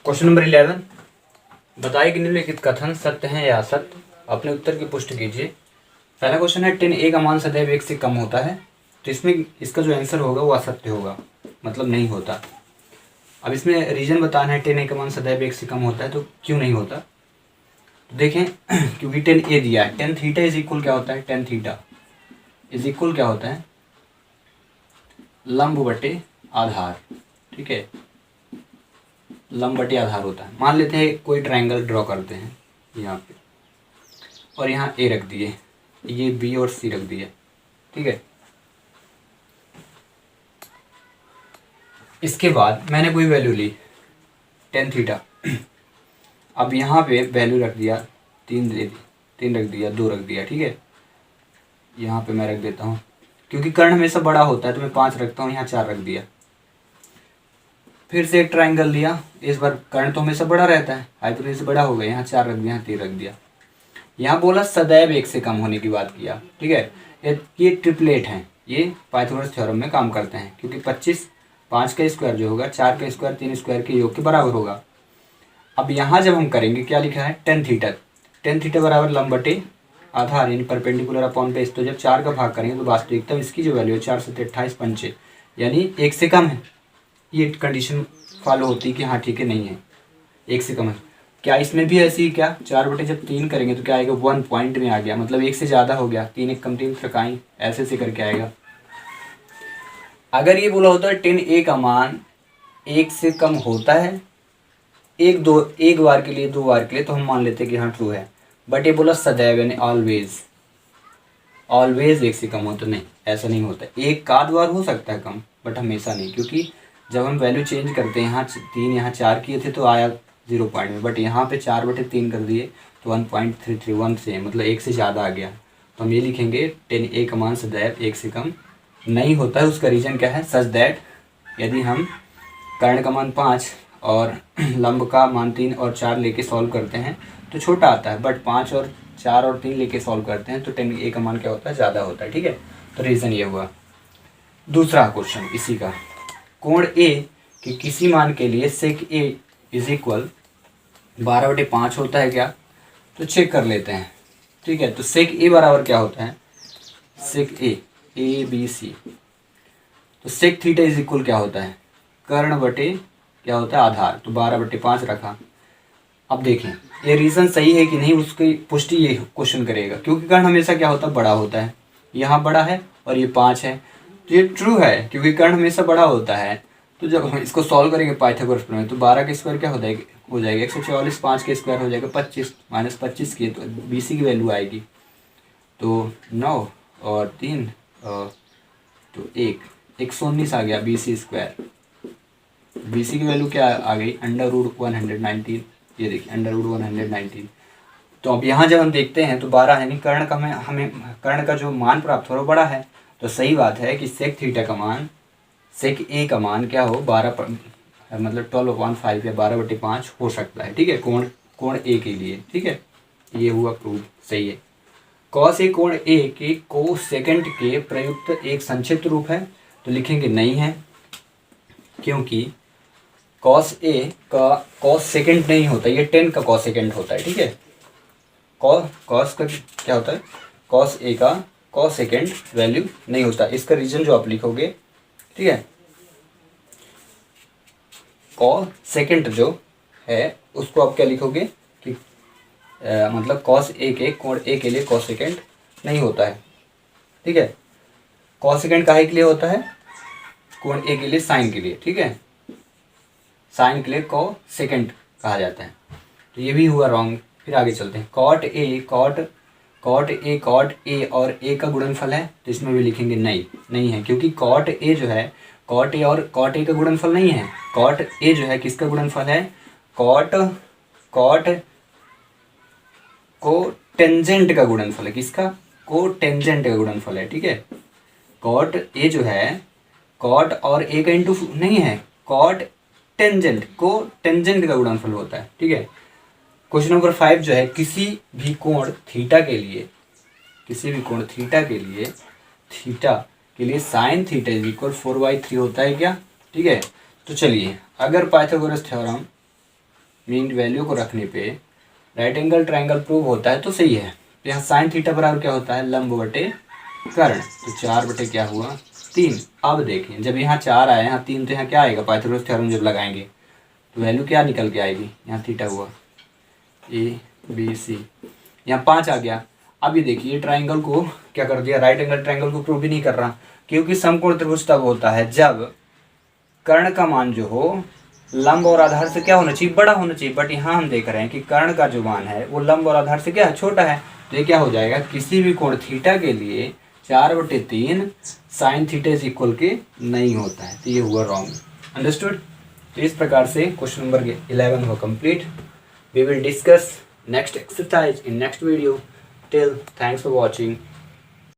Question number 11, बताइए कि निम्नलिखित कथन सत्य है या असत्य, अपने उत्तर की पुष्टि कीजिए। पहला क्वेश्चन है 10a का मान सदैव 1 से कम होता है, तो इसमें इसका जो आंसर होगा वो असत्य होगा, मतलब नहीं होता। अब इसमें रीजन बताना है 10a का मान सदैव 1 से कम होता है तो क्यों नहीं होता। तो देखें क्योंकि 10a दिया है, tan थीटा इज इक्वल क्या होता है, tan थीटा इज इक्वल क्या होता है, लंब बटे आधार। ठीक है, लंब बटे आधार होता है। मान लेते हैं कोई ट्रायंगल ड्रॉ करते हैं यहाँ पे, और यहाँ ए रख दिए, ये बी और सी रख दिए। ठीक है, इसके बाद मैंने कोई वैल्यू ली tan थीटा, अब यहाँ पे वैल्यू रख दिया 3 दे दी, 3 रख दिया, 2 रख दिया। ठीक है, यहाँ पे मैं रख देता हूँ, क्योंकि कर्ण हमेशा बड़ा होता है तो मैं 5 रखता हूँ, यहाँ 4 रख दिया। फिर से एक ट्रायंगल लिया, इस बार कर्ण तो हमेशा बड़ा रहता है, हाइपोटेन्यूज से बड़ा हो गया, यहाँ 4 रख दिया, यहाँ 3 रख दिया। यहाँ बोला सदैव 1 से कम होने की बात किया। ठीक है, ये ट्रिपलेट हैं, ये पाइथागोरस थ्योरम में काम करते हैं, क्योंकि 25 5 का स्क्वायर जो होगा 4 का स्क्वायर 3 स्क्वायर के योग के बराबर होगा। अब यहाँ जब हम करेंगे क्या लिखा है, tan थीटा बराबर लंब बटे आधार यानी परपेंडिकुलर अपॉन बेस। तो जब 4 का भाग करेंगे तो वास्तविकता इसकी जो वैल्यू है 4 7 28 पंचे यानी 1 से कम है। ये कंडीशन फॉलो होती है कि हाँ ठीक है, नहीं है 1 से कम है। क्या इसमें भी ऐसी क्या 4 बटे जब 3 करेंगे तो क्या आएगा, 1 पॉइंट में आ गया, मतलब 1 से ज़्यादा हो गया, 3 1 कम 3 थकाई ऐसे से करके आएगा। अगर ये बोला होता है tan a का मान 1 से कम होता है एक बार के लिए 2 बार के लिए, तो हम मान लेते हैं कि हाँ ट्रू है। बट ये बोला सदैव यानी ऑलवेज 1 से कम हो, तो नहीं, ऐसा नहीं होता। एक आध बार हो सकता है कम, बट हमेशा नहीं, क्योंकि जब हम वैल्यू चेंज करते हैं, यहाँ 3 यहाँ 4 किए थे तो आया 0 पॉइंट में, बट यहाँ पे 4 बटे 3 कर दिए तो 1.331 से, मतलब 1 से ज़्यादा आ गया। तो हम ये लिखेंगे tan a का मान सदैव 1 से कम नहीं होता है। उसका रीज़न क्या है, सच दैट यदि हम कर्ण का मान 5 और लंब का मान 3 और 4 लेके सॉल्व करते हैं तो छोटा आता है, बट 5 और 4 और 3 लेके सॉल्व करते हैं तो tan a का मान क्या होता है, ज़्यादा होता है। ठीक है, तो रीज़न ये हुआ। दूसरा क्वेश्चन इसी का, कोण a के किसी मान के लिए sec a इज इक्वल 12/5 होता है क्या, तो चेक कर लेते हैं। ठीक है, तो sec a बराबर क्या होता है, sec a b c, तो sec थीटा इज इक्वल क्या होता है, कर्ण बटे क्या होता है, आधार, तो 12/5 रखा। अब देखें ये रीज़न सही है कि नहीं, उसकी पुष्टि ये क्वेश्चन करेगा, क्योंकि कर्ण हमेशा क्या होता है, बड़ा होता है। यहाँ बड़ा है और ये 5 है, तो ये ट्रू है क्योंकि कर्ण हमेशा बड़ा होता है। तो जब हम इसको सॉल्व करेंगे पाइथागोरस प्रमेय, तो 12 के स्क्वायर क्या हो जाएगा 144, 5 के स्क्वायर हो जाएगा 25, -25 की, तो BC की वैल्यू आएगी तो 9 और 3 और तो 119 आ गया BC स्क्वायर। BC की वैल्यू क्या आ गई, √119, ये देखिए √119। तो अब यहाँ जब हम देखते हैं तो 12 है, नहीं कर्ण का हमें कर्ण का जो मान प्राप्त हो रहा बड़ा है, तो सही बात है कि sec थीटा का मान sec a का मान क्या हो 12 मतलब 12/5 या 12/5 हो सकता है। ठीक है, कोण a के लिए। ठीक है, ये हुआ प्रूव, सही है। cos a कोण a के कोसेकेंट के प्रयुक्त एक संक्षिप्त रूप है, तो लिखेंगे नहीं है, क्योंकि cos a का कोसेकेंट नहीं होता, ये 10 का कोसेकेंट होता है। ठीक है, cos का क्या होता है, cos a का कोसेकेंट वैल्यू नहीं होता। इसका रीजन जो आप लिखोगे, ठीक है, कोसेकेंट जो है उसको आप क्या लिखोगे कि मतलब cos a के कोण a के लिए कोसेकेंट नहीं होता है। ठीक है, कोसेकेंट काहे के लिए होता है, कोण a के लिए, साइन के लिए। ठीक है, साइन के लिए कोसेकेंट कहा जाता है, तो ये भी हुआ रॉन्ग। फिर आगे चलते हैं, cot a और a का गुणनफल है, तो इसमें भी लिखेंगे नहीं है, क्योंकि cot a जो है cot a और cot a का गुणनफल नहीं है। cot a जो है किसका गुणनफल है, cot कोटेंजेंट का गुणनफल है, किसका, कोटेंजेंट का गुणनफल है। ठीक है, cot a जो है cot और a का इंटू नहीं है, cot टेंजेंट कोटेंजेंट का गुणनफल होता है। ठीक है, क्वेश्चन नंबर 5 जो है, किसी भी कोण थीटा के लिए साइन थीटा इज इक्वल 4/3 होता है क्या। ठीक है, तो चलिए, अगर पाइथागोरस थ्योरम मीन वैल्यू को रखने पे राइट एंगल ट्रायंगल प्रूव होता है तो सही है। तो यहाँ साइन थीटा बराबर क्या होता है, लंब बटे कर्ण। तो 4 बटे क्या हुआ 3। अब देखिए जब यहाँ 4 आया यहाँ 3 तो यहाँ क्या आएगा, पाइथागोरस थ्योरम जब लगाएंगे तो वैल्यू क्या निकल के आएगी, यहाँ थीटा हुआ ABC, यहाँ 5 आ गया। अब ये देखिए ट्राइंगल को क्या कर दिया, राइट एंगल ट्राइंगल को प्रूव भी नहीं कर रहा, क्योंकि समकोण त्रिभुज तब होता है जब कर्ण का मान जो हो लंब और आधार से क्या होना चाहिए, बड़ा होना चाहिए। बट यहाँ हम देख रहे हैं कि कर्ण का जो मान है वो लंब और आधार से क्या है, छोटा है। तो ये क्या हो जाएगा, किसी भी कोण थीटा के लिए 4/3 साइन थीटा इज इक्वल के नहीं होता है। तो ये हुआ रॉन्ग। अंडरस्टूड। तो इस प्रकार से क्वेश्चन नंबर 11 हुआ complete. We will discuss next exercise in next video. Till, thanks for watching.